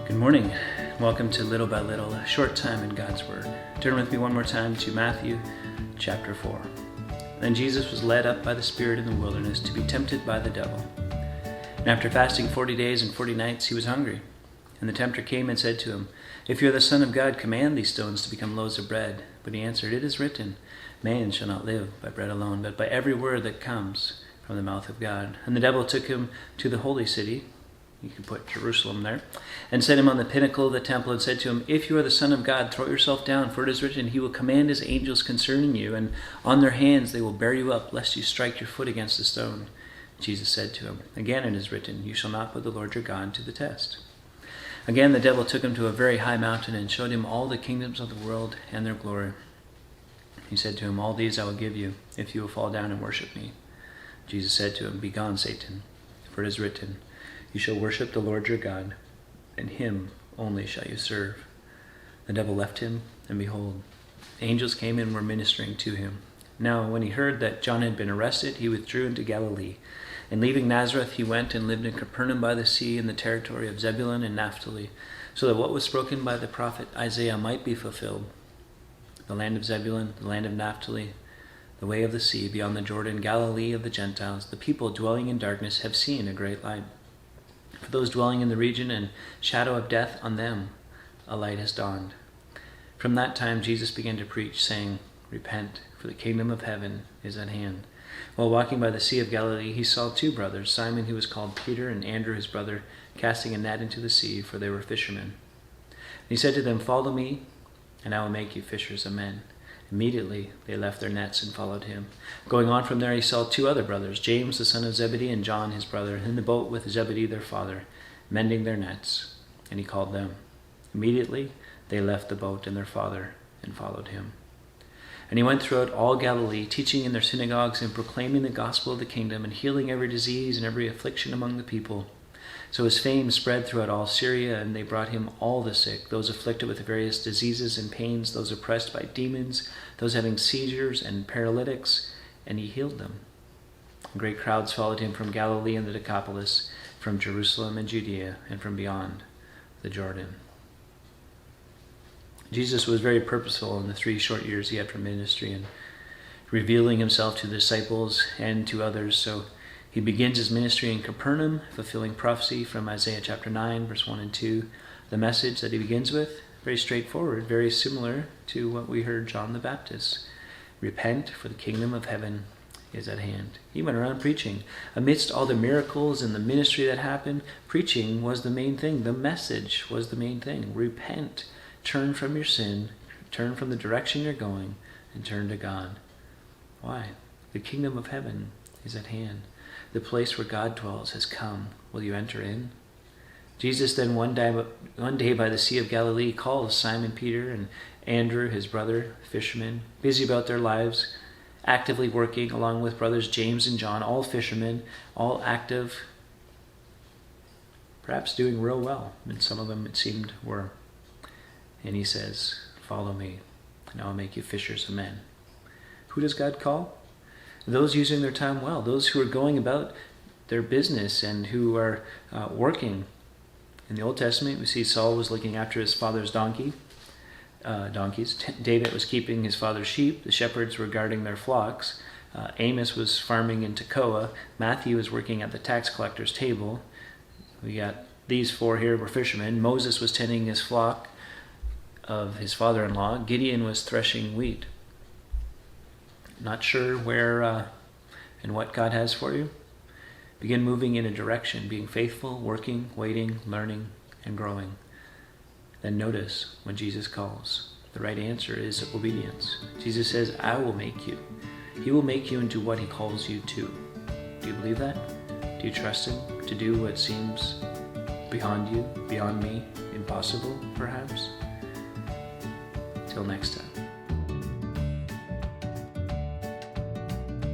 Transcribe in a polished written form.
Good morning. Welcome to Little by Little, a short time in God's Word. Turn with me one more time to Matthew chapter 4. Then Jesus was led up by the Spirit in the wilderness to be tempted by the devil. And after fasting 40 days and 40 nights, he was hungry. And the tempter came and said to him, "If you are the Son of God, command these stones to become loaves of bread." But he answered, "It is written, man shall not live by bread alone, but by every word that comes from the mouth of God." And the devil took him to the holy city, you can put Jerusalem there, and set him on the pinnacle of the temple and said to him, "If you are the Son of God, throw yourself down, for it is written, he will command his angels concerning you, and on their hands they will bear you up, lest you strike your foot against a stone." Jesus said to him, "Again it is written, you shall not put the Lord your God to the test." Again the devil took him to a very high mountain and showed him all the kingdoms of the world and their glory. He said to him, "All these I will give you, if you will fall down and worship me." Jesus said to him, "Begone, Satan, for it is written, you shall worship the Lord your God, and him only shall you serve." The devil left him, and behold, angels came and were ministering to him. Now when he heard that John had been arrested, he withdrew into Galilee. And leaving Nazareth, he went and lived in Capernaum by the sea in the territory of Zebulun and Naphtali, so that what was spoken by the prophet Isaiah might be fulfilled. The land of Zebulun, the land of Naphtali, the way of the sea, beyond the Jordan, Galilee of the Gentiles, the people dwelling in darkness have seen a great light. For those dwelling in the region and shadow of death, on them a light has dawned. From that time Jesus began to preach, saying, "Repent, for the kingdom of heaven is at hand." While walking by the Sea of Galilee, he saw two brothers, Simon, who was called Peter, and Andrew his brother, casting a net into the sea, for they were fishermen. And he said to them, "Follow me, and I will make you fishers of men." Immediately they left their nets and followed him. Going on from there, he saw two other brothers, James the son of Zebedee and John his brother, in the boat with Zebedee their father, mending their nets. And he called them. Immediately they left the boat and their father and followed him. And he went throughout all Galilee, teaching in their synagogues and proclaiming the gospel of the kingdom and healing every disease and every affliction among the people. So his fame spread throughout all Syria, and they brought him all the sick, those afflicted with various diseases and pains, those oppressed by demons, those having seizures and paralytics, and he healed them. Great crowds followed him from Galilee and the Decapolis, from Jerusalem and Judea, and from beyond the Jordan. Jesus was very purposeful in the 3 short years he had for ministry and revealing himself to the disciples and to others. So he begins his ministry in Capernaum, fulfilling prophecy from Isaiah chapter 9, verse 1 and 2. The message that he begins with, very straightforward, very similar to what we heard John the Baptist. Repent, for the kingdom of heaven is at hand. He went around preaching. Amidst all the miracles and the ministry that happened, preaching was the main thing. The message was the main thing. Repent, turn from your sin, turn from the direction you're going, and turn to God. Why? The kingdom of heaven is at hand. The place where God dwells has come. Will you enter in? Jesus then one day by the Sea of Galilee calls Simon Peter and Andrew his brother, fishermen, busy about their lives, actively working along with brothers James and John, all fishermen, all active, perhaps doing real well. And some of them, it seemed, were. And he says, "Follow me, and I will make you fishers of men." Who does God call? Those using their time well, those who are going about their business and who are working. In the Old Testament, we see Saul was looking after his father's donkeys. David was keeping his father's sheep. The shepherds were guarding their flocks. Amos was farming in Tekoa. Matthew was working at the tax collector's table. We got these 4 here were fishermen. Moses was tending his flock of his father-in-law. Gideon was threshing wheat. Not sure where and what God has for you? Begin moving in a direction, being faithful, working, waiting, learning, and growing. Then notice when Jesus calls. The right answer is obedience. Jesus says, "I will make you." He will make you into what he calls you to. Do you believe that? Do you trust him to do what seems beyond you, beyond me, impossible, perhaps? Till next time.